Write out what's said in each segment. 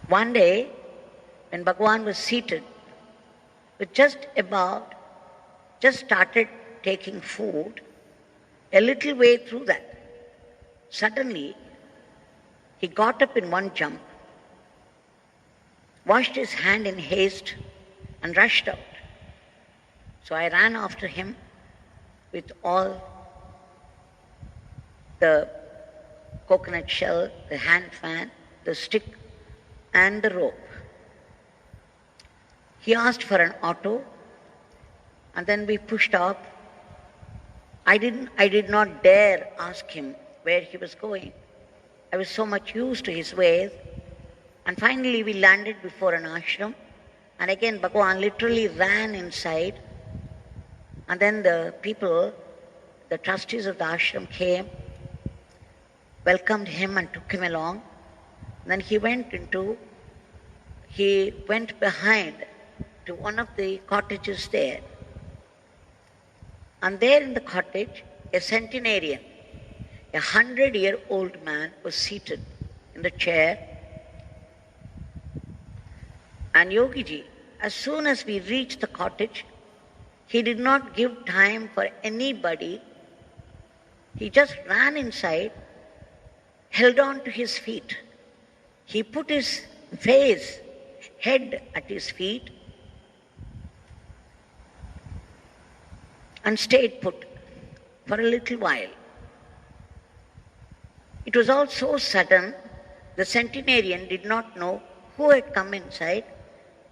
One day, when Bhagavan was seated, with just started taking food, a little way through that, suddenly he got up in one jump, washed his hand in haste, and rushed out. So I ran after him with all the coconut shell, the hand fan, the stick, and the rope. He asked for an auto, and then we pushed off. I did not dare ask him where he was going. I was so much used to his ways. And finally we landed before an ashram. And again Bhagavan literally ran inside. And then the people, the trustees of the ashram came, welcomed him and took him along. And then he went behind to one of the cottages there. And there in the cottage, a centenarian, a 100-year-old man, was seated in the chair. And Yogiji, as soon as we reached the cottage, he did not give time for anybody. He just ran inside, held on to his feet. He put his head at his feet, and stayed put for a little while. It was all so sudden, the centenarian did not know who had come inside,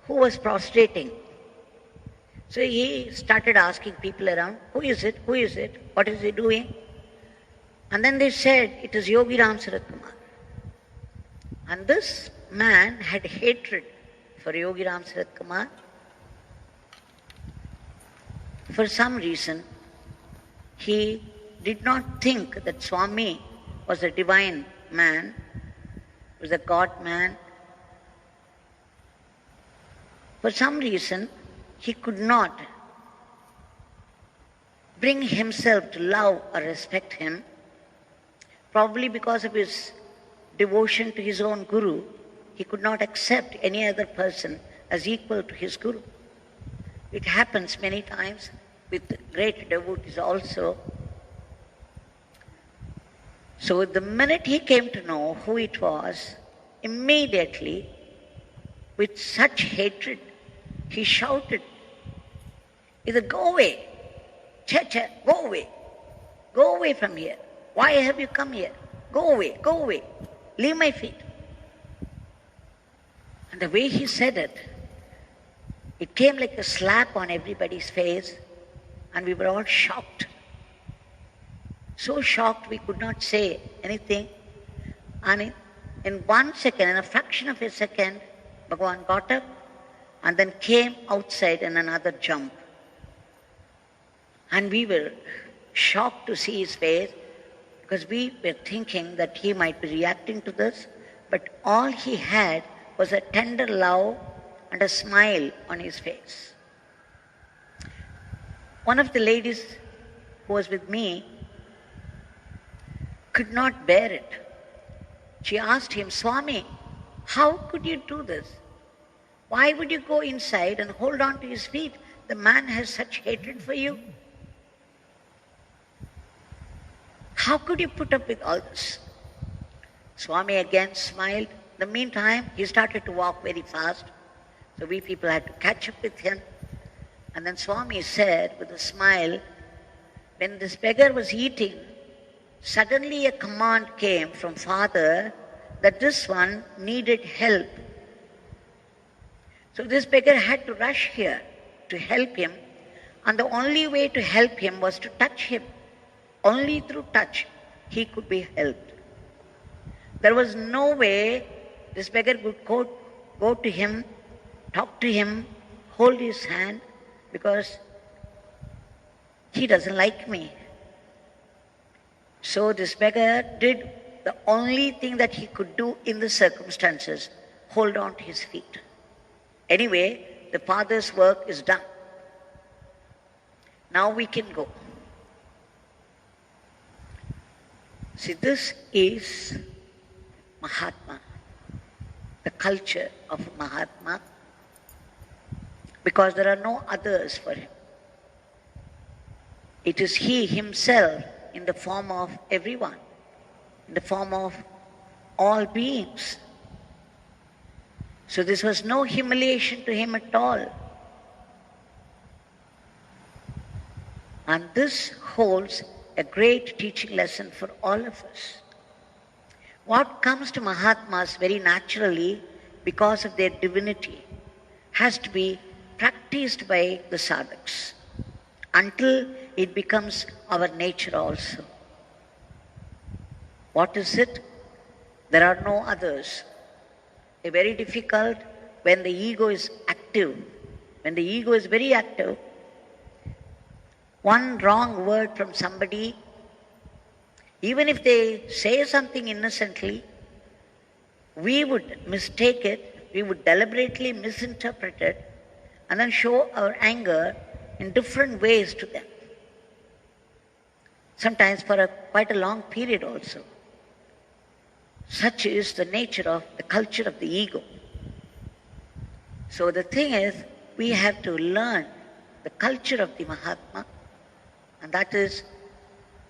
who was prostrating. So he started asking people around, who is it, what is he doing? And then they said, it is Yogi Ram Sarath Kumar. And this man had hatred for Yogi Ram Sarath Kumar. For some reason, he did not think that Swami was a divine man, was a God man. For some reason, he could not bring himself to love or respect him, probably because of his devotion to his own Guru. He could not accept any other person as equal to his Guru. It happens many times with great devotees also. So the minute he came to know who it was, immediately, with such hatred, he shouted, either go away, go away from here. Why have you come here? Go away, leave my feet. And the way he said it, it came like a slap on everybody's face, and we were all shocked. So shocked we could not say anything. And in 1 second, in a fraction of a second, Bhagavan got up and then came outside in another jump. And we were shocked to see his face, because we were thinking that he might be reacting to this, but all he had was a tender love and a smile on his face. One of the ladies who was with me could not bear it. She asked him, Swami, how could you do this? Why would you go inside and hold on to his feet? The man has such hatred for you. How could you put up with all this? Swami again smiled. In the meantime, he started to walk very fast. So we people had to catch up with him. And then Swami said with a smile, when this beggar was eating, suddenly a command came from Father that this one needed help. So this beggar had to rush here to help him, and the only way to help him was to touch him. Only through touch he could be helped. There was no way this beggar could go to him, talk to him, hold his hand, because he doesn't like me. So this beggar did the only thing that he could do in the circumstances, hold on to his feet. Anyway, the Father's work is done. Now we can go. See, this is Mahatma. the culture of Mahatma, because there are no others for him. It is he himself in the form of everyone, in the form of all beings. So this was no humiliation to him at all. And this holds a great teaching lesson for all of us. What comes to Mahatmas very naturally because of their divinity has to be practiced by the sadhaks until it becomes our nature also. What is it? There are no others. They're very difficult when the ego is active. When the ego is very active, one wrong word from somebody, even if they say something innocently, we would mistake it, we would deliberately misinterpret it, and then show our anger in different ways to them. Sometimes for quite a long period also. Such is the nature of the culture of the ego. So the thing is, we have to learn the culture of the Mahatma, and that is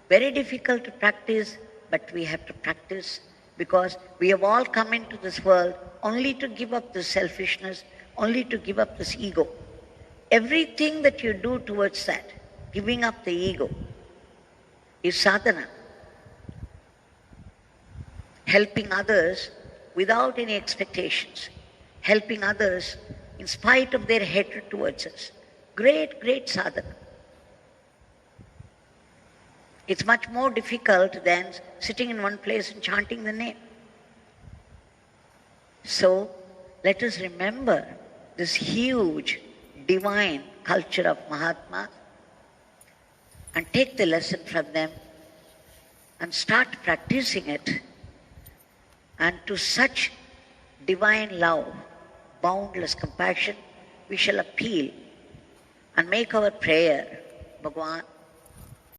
very difficult to practice, but we have to practice because we have all come into this world only to give up this selfishness, only to give up this ego. Everything that you do towards that, giving up the ego, is sadhana. Helping others without any expectations, helping others in spite of their hatred towards us. Great, great sadhana. It's much more difficult than sitting in one place and chanting the name. So, let us remember this huge divine culture of Mahatma and take the lesson from them and start practicing it. And to such divine love, boundless compassion, we shall appeal and make our prayer, Bhagavan,